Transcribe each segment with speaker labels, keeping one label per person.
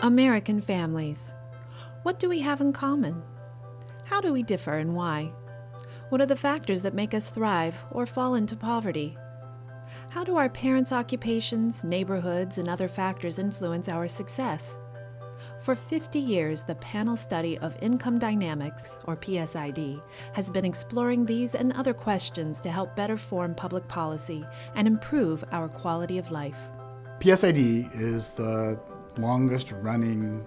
Speaker 1: American families. What do we have in common? How do we differ and why? What are the factors that make us thrive or fall into poverty? How do our parents' occupations, neighborhoods, and other factors influence our success? For 50 years, the Panel Study of Income Dynamics, or PSID, has been exploring these and other questions to help better form public policy and improve our quality of life.
Speaker 2: PSID is the longest-running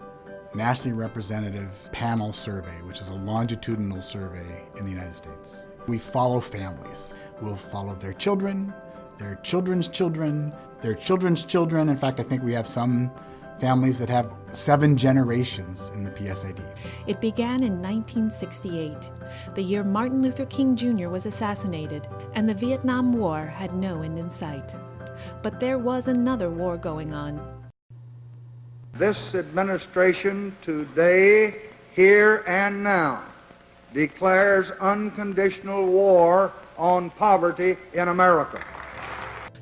Speaker 2: nationally representative panel survey, which is a longitudinal survey in the United States. We follow families. We'll follow their children, their children's children, their children's children. In fact, I think we have some families that have 7 generations in the PSID.
Speaker 1: It began in 1968, the year Martin Luther King Jr. was assassinated, and the Vietnam War had no end in sight. But there was another war going on.
Speaker 3: This administration today, here and now, declares unconditional war on poverty in America.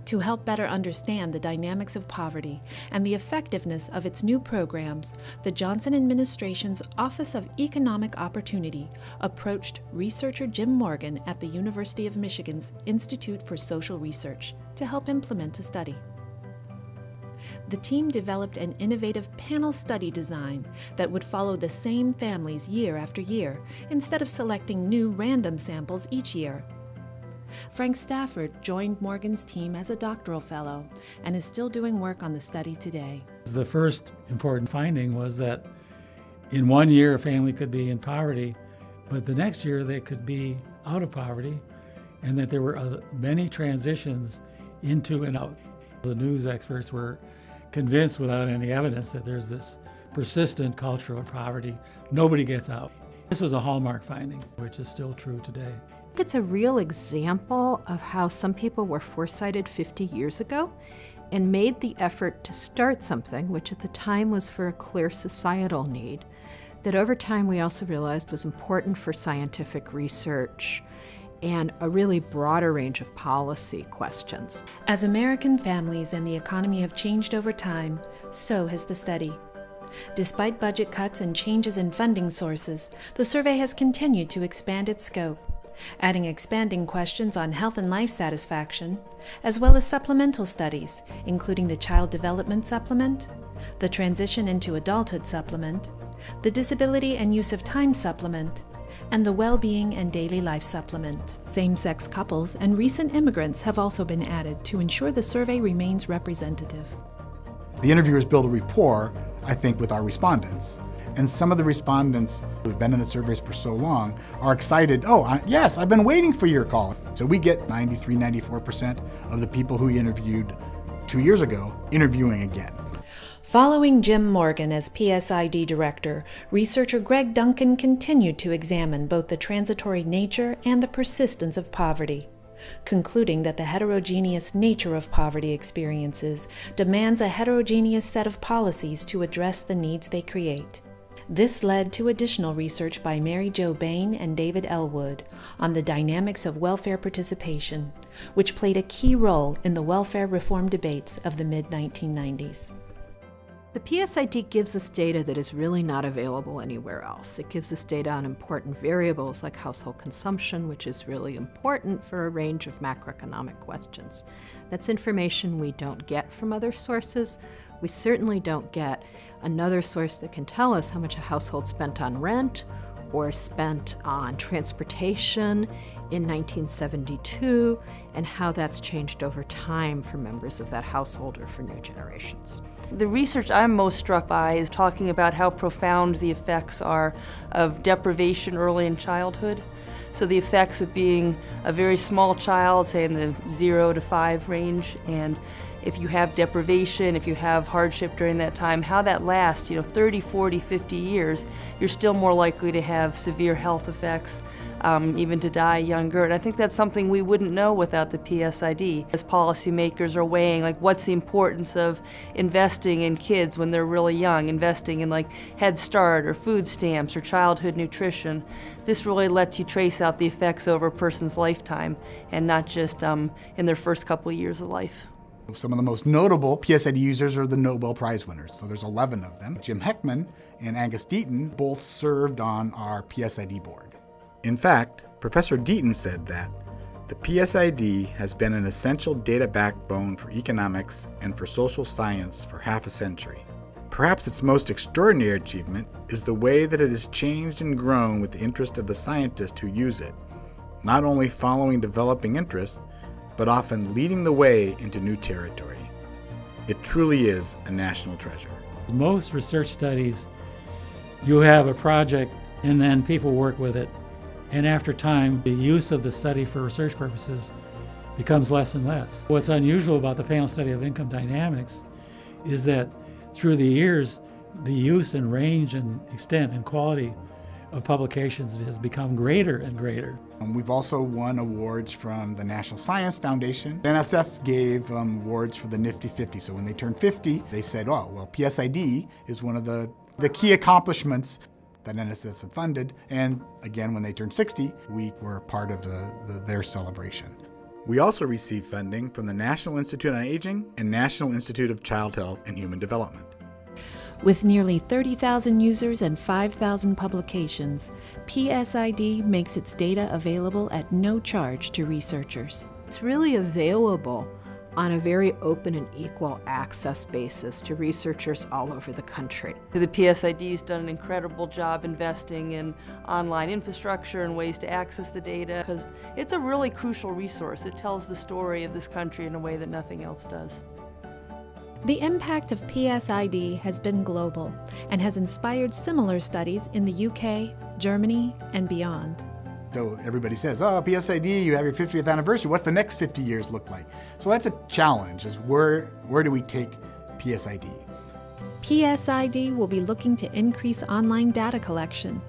Speaker 1: To help better understand the dynamics of poverty and the effectiveness of its new programs, the Johnson administration's Office of Economic Opportunity approached researcher Jim Morgan at the University of Michigan's Institute for Social Research to help implement a study. The team developed an innovative panel study design that would follow the same families year after year, instead of selecting new random samples each year. Frank Stafford joined Morgan's team as a doctoral fellow and is still doing work on the study today.
Speaker 4: The first important finding was that in one year a family could be in poverty, but the next year they could be out of poverty, and that there were many transitions into and out. The news experts were convinced without any evidence that there's this persistent culture of poverty. Nobody gets out. This was a hallmark finding, which is still true today.
Speaker 5: It's a real example of how some people were foresighted 50 years ago and made the effort to start something, which at the time was for a clear societal need, that over time we also realized was important for scientific research and a really broader range of policy questions.
Speaker 1: As American families and the economy have changed over time, so has the study. Despite budget cuts and changes in funding sources, the survey has continued to expand its scope, adding expanding questions on health and life satisfaction, as well as supplemental studies, including the Child Development Supplement, the Transition into Adulthood Supplement, the Disability and Use of Time Supplement, and the Well-Being and Daily Life Supplement. Same-sex couples and recent immigrants have also been added to ensure the survey remains representative.
Speaker 2: The interviewers build a rapport, I think, with our respondents. And some of the respondents who've been in the surveys for so long are excited, yes, I've been waiting for your call. So we get 93, 94% of the people who we interviewed 2 years ago interviewing again.
Speaker 1: Following Jim Morgan as PSID director, researcher Greg Duncan continued to examine both the transitory nature and the persistence of poverty, concluding that the heterogeneous nature of poverty experiences demands a heterogeneous set of policies to address the needs they create. This led to additional research by Mary Jo Bain and David Elwood on the dynamics of welfare participation, which played a key role in the welfare reform debates of the mid-1990s.
Speaker 5: The PSID gives us data that is really not available anywhere else. It gives us data on important variables like household consumption, which is really important for a range of macroeconomic questions. That's information we don't get from other sources. We certainly don't get another source that can tell us how much a household spent on rent or spent on transportation in 1972, and how that's changed over time for members of that household or for new generations.
Speaker 6: The research I'm most struck by is talking about how profound the effects are of deprivation early in childhood. So the effects of being a very small child, say in the 0 to 5 range, and if you have deprivation, if you have hardship during that time, how that lasts, 30, 40, 50 years, you're still more likely to have severe health effects, even to die younger. And I think that's something we wouldn't know without the PSID. As policymakers are weighing, what's the importance of investing in kids when they're really young, investing in Head Start or food stamps or childhood nutrition. This really lets you trace out the effects over a person's lifetime and not just in their first couple of years of life.
Speaker 2: Some of the most notable PSID users are the Nobel Prize winners. So there's 11 of them. Jim Heckman and Angus Deaton both served on our PSID board. In fact, Professor Deaton said that the PSID has been an essential data backbone for economics and for social science for half a century. Perhaps its most extraordinary achievement is the way that it has changed and grown with the interest of the scientists who use it, not only following developing interests, but often leading the way into new territory. It truly is a national treasure.
Speaker 4: Most research studies, you have a project and then people work with it, and after time, the use of the study for research purposes becomes less and less. What's unusual about the panel study of income dynamics is that through the years, the use and range and extent and quality of publications has become greater and greater.
Speaker 2: We've also won awards from the National Science Foundation. NSF gave awards for the Nifty 50. So when they turned 50, they said, oh, well, PSID is one of the key accomplishments that NSF funded. And again, when they turned 60, we were part of their celebration. We also received funding from the National Institute on Aging and National Institute of Child Health and Human Development.
Speaker 1: With nearly 30,000 users and 5,000 publications, PSID makes its data available at no charge to researchers.
Speaker 5: It's really available on a very open and equal access basis to researchers all over the country.
Speaker 6: The PSID has done an incredible job investing in online infrastructure and ways to access the data, because it's a really crucial resource. It tells the story of this country in a way that nothing else does.
Speaker 1: The impact of PSID has been global and has inspired similar studies in the UK, Germany, and beyond.
Speaker 2: So everybody says, oh, PSID, you have your 50th anniversary. What's the next 50 years look like? So that's a challenge, is where do we take PSID?
Speaker 1: PSID will be looking to increase online data collection,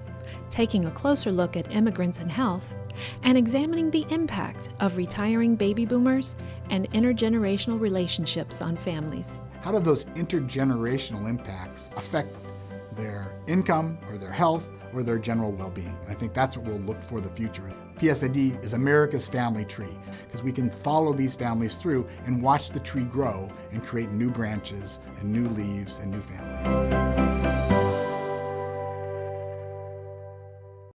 Speaker 1: taking a closer look at immigrants and health, and examining the impact of retiring baby boomers and intergenerational relationships on families.
Speaker 2: How do those intergenerational impacts affect their income or their health or their general well-being? And I think that's what we'll look for the future. PSID is America's family tree, because we can follow these families through and watch the tree grow and create new branches and new leaves and new families.